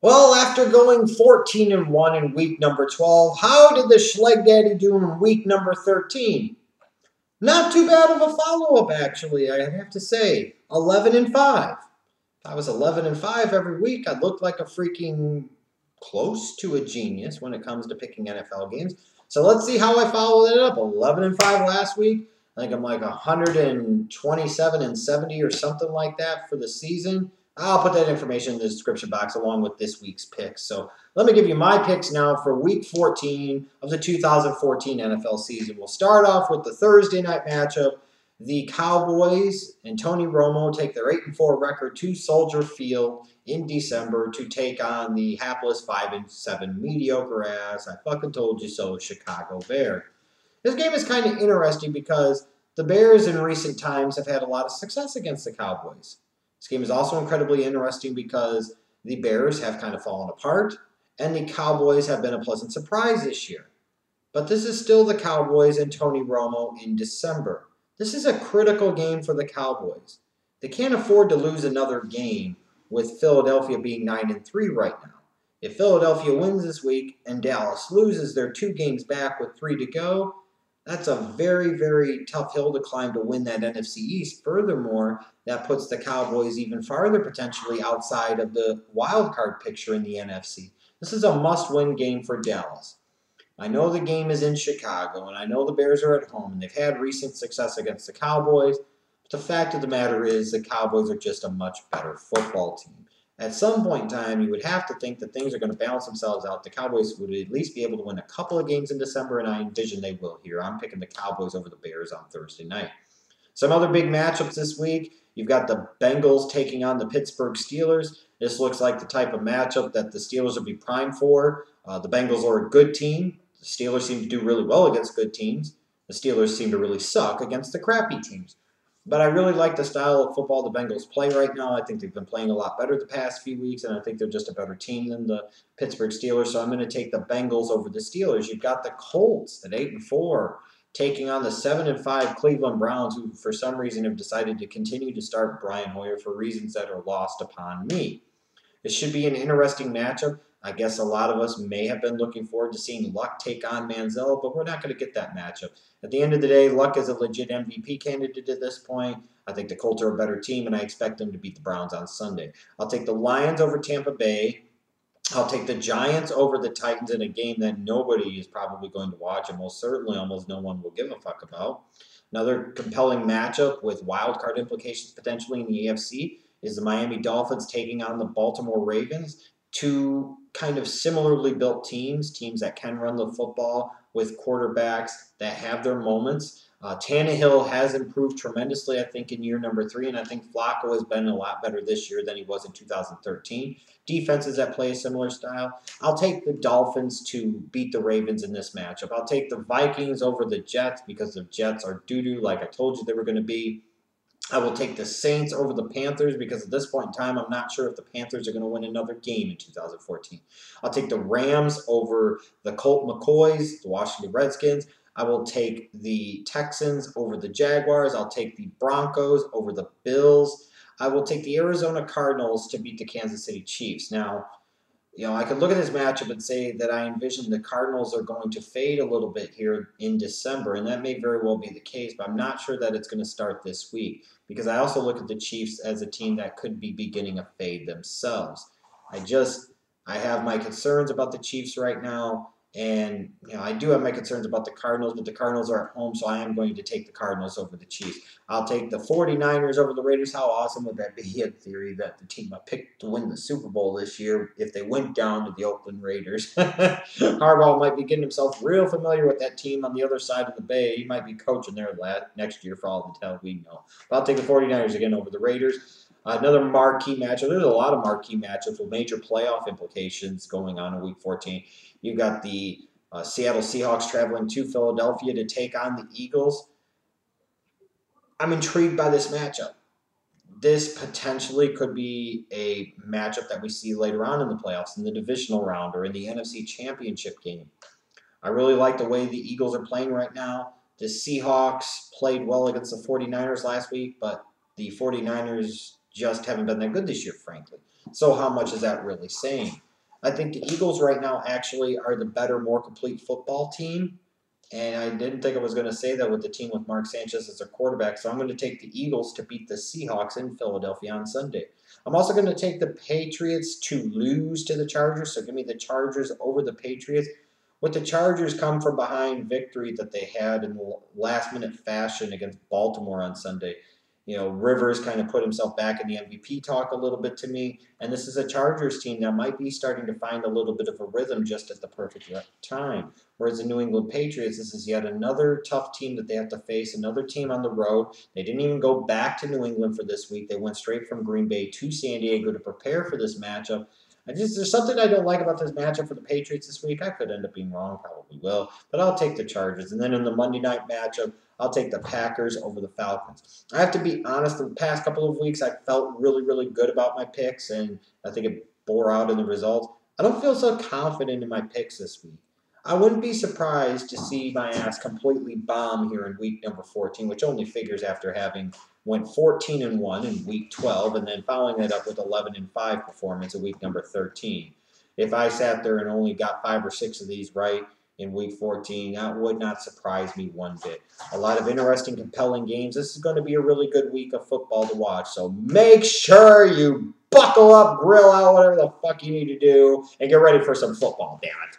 Well, after going 14-1 in week number 12, how did the Schleg Daddy do in week number 13? Not too bad of a follow-up, actually, I have to say. 11-5. If I was 11-5 every week, I'd look like a freaking close to a genius when it comes to picking NFL games. So let's see how I followed it up. 11-5 last week. I think I'm like 127-70 or something like that for the season. I'll put that information in the description box along with this week's picks. So let me give you my picks now for Week 14 of the 2014 NFL season. We'll start off with the Thursday night matchup. The Cowboys and Tony Romo take their 8-4 record to Soldier Field in December to take on the hapless 5-7 mediocre ass, I fucking told you so, Chicago Bears. This game is kind of interesting because the Bears in recent times have had a lot of success against the Cowboys. This game is also incredibly interesting because the Bears have kind of fallen apart and the Cowboys have been a pleasant surprise this year. But this is still the Cowboys and Tony Romo in December. This is a critical game for the Cowboys. They can't afford to lose another game with Philadelphia being 9-3 right now. If Philadelphia wins this week and Dallas loses their 2 games back with 3 to go, that's a very, very tough hill to climb to win that NFC East. Furthermore, that puts the Cowboys even farther potentially outside of the wild card picture in the NFC. This is a must-win game for Dallas. I know the game is in Chicago, and I know the Bears are at home, and they've had recent success against the Cowboys. But the fact of the matter is the Cowboys are just a much better football team. At some point in time, you would have to think that things are going to balance themselves out. The Cowboys would at least be able to win a couple of games in December, and I envision they will here. I'm picking the Cowboys over the Bears on Thursday night. Some other big matchups this week. You've got the Bengals taking on the Pittsburgh Steelers. This looks like the type of matchup that the Steelers will be primed for. The Bengals are a good team. The Steelers seem to do really well against good teams. The Steelers seem to really suck against the crappy teams. But I really like the style of football the Bengals play right now. I think they've been playing a lot better the past few weeks, and I think they're just a better team than the Pittsburgh Steelers. So I'm going to take the Bengals over the Steelers. You've got the Colts at 8-4 taking on the 7-5 Cleveland Browns, who for some reason have decided to continue to start Brian Hoyer for reasons that are lost upon me. This should be an interesting matchup. I guess a lot of us may have been looking forward to seeing Luck take on Manziel, but we're not going to get that matchup. At the end of the day, Luck is a legit MVP candidate at this point. I think the Colts are a better team, and I expect them to beat the Browns on Sunday. I'll take the Lions over Tampa Bay. I'll take the Giants over the Titans in a game that nobody is probably going to watch, and most certainly almost no one will give a fuck about. Another compelling matchup with wild card implications potentially in the AFC is the Miami Dolphins taking on the Baltimore Ravens. 2 kind of similarly built teams that can run the football with quarterbacks that have their moments. Tannehill has improved tremendously, I think, in year number 3, and I think Flacco has been a lot better this year than he was in 2013. Defenses that play a similar style. I'll take the Dolphins to beat the Ravens in this matchup. I'll take the Vikings over the Jets because the Jets are doo-doo like I told you they were going to be. I will take the Saints over the Panthers because at this point in time, I'm not sure if the Panthers are going to win another game in 2014. I'll take the Rams over the Colt McCoys, the Washington Redskins. I will take the Texans over the Jaguars. I'll take the Broncos over the Bills. I will take the Arizona Cardinals to beat the Kansas City Chiefs. Now, I could look at this matchup and say that I envision the Cardinals are going to fade a little bit here in December, and that may very well be the case, but I'm not sure that it's going to start this week because I also look at the Chiefs as a team that could be beginning a fade themselves. I have my concerns about the Chiefs right now, and I do have my concerns about the Cardinals, but the Cardinals are at home, so I am going to take the Cardinals over the Chiefs. I'll take the 49ers over the Raiders. How awesome would that be in theory that the team I picked to win the Super Bowl this year, if they went down to the Oakland Raiders? Harbaugh might be getting himself real familiar with that team on the other side of the bay. He might be coaching there next year for all the hell we know. But I'll take the 49ers again over the Raiders. Another marquee matchup. There's a lot of marquee matchups with major playoff implications going on in Week 14. You've got the Seattle Seahawks traveling to Philadelphia to take on the Eagles. I'm intrigued by this matchup. This potentially could be a matchup that we see later on in the playoffs, in the divisional round or in the NFC Championship game. I really like the way the Eagles are playing right now. The Seahawks played well against the 49ers last week, but the 49ers just haven't been that good this year, frankly. So how much is that really saying? I think the Eagles right now actually are the better, more complete football team. And I didn't think I was going to say that with the team with Mark Sanchez as a quarterback. So I'm going to take the Eagles to beat the Seahawks in Philadelphia on Sunday. I'm also going to take the Patriots to lose to the Chargers. So give me the Chargers over the Patriots. With the Chargers come from behind victory that they had in last-minute fashion against Baltimore on Sunday. Rivers kind of put himself back in the MVP talk a little bit to me. And this is a Chargers team that might be starting to find a little bit of a rhythm just at the perfect time. Whereas the New England Patriots, this is yet another tough team that they have to face, another team on the road. They didn't even go back to New England for this week. They went straight from Green Bay to San Diego to prepare for this matchup. There's something I don't like about this matchup for the Patriots this week. I could end up being wrong, probably will, but I'll take the Chargers. And then in the Monday night matchup, I'll take the Packers over the Falcons. I have to be honest, the past couple of weeks, I felt really, really good about my picks, and I think it bore out in the results. I don't feel so confident in my picks this week. I wouldn't be surprised to see my ass completely bomb here in week number 14, which only figures after having went 14-1 in week 12, and then following it up with 11-5 performance in week number 13. If I sat there and only got 5 or 6 of these right in week 14, that would not surprise me one bit. A lot of interesting, compelling games. This is going to be a really good week of football to watch, so make sure you buckle up, grill out, whatever the fuck you need to do, and get ready for some football, damn it.